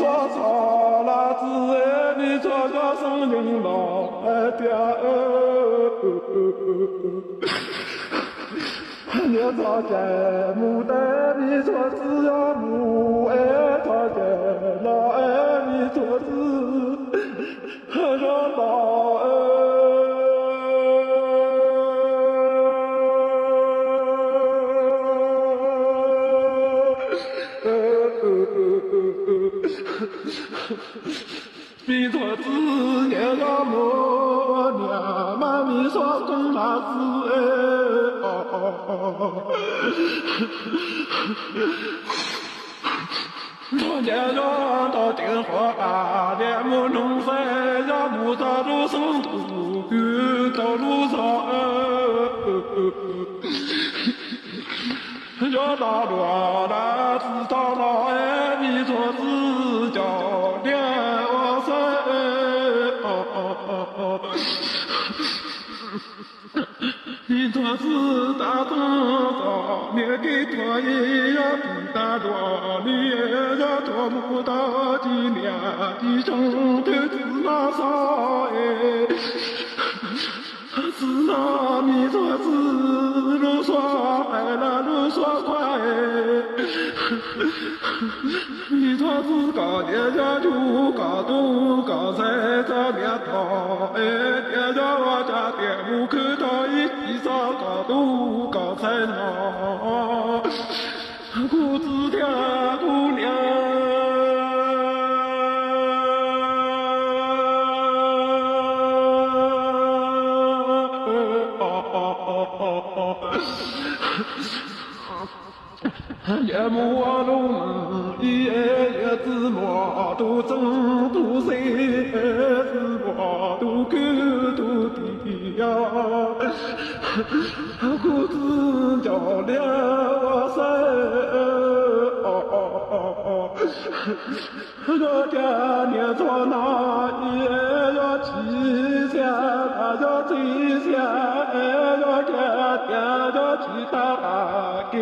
嗦嗦啦子哎咪嗦嗦声音老哎爹你说这牡丹咪说只要母哎说这老哎咪说只说老mi thuở tư nhẹ ra mô nhà mà mi xóa cũng là tư cho nhẹ ra ta tiếng hoa à để mô nông xe ra mô ta rô sống thủ cứ ta rô sa cho ta đùa đã tư ta nói mi thuở tư cho nhẹ你做事大多少，你给多也要不大多，你也要多不到几年的生的子那少哎，子那你做事如说快了如说快哎，你做事搞点家就搞东搞西这面头哎，别叫我家店不可到一起上搞东搞西喏，姑子的姑娘。夜幕啊龙，一夜夜子莫都争都谁子莫都狗都地呀，姑子叫了我噻，我家年做那也要七下，他要七下，我家爹要七下家。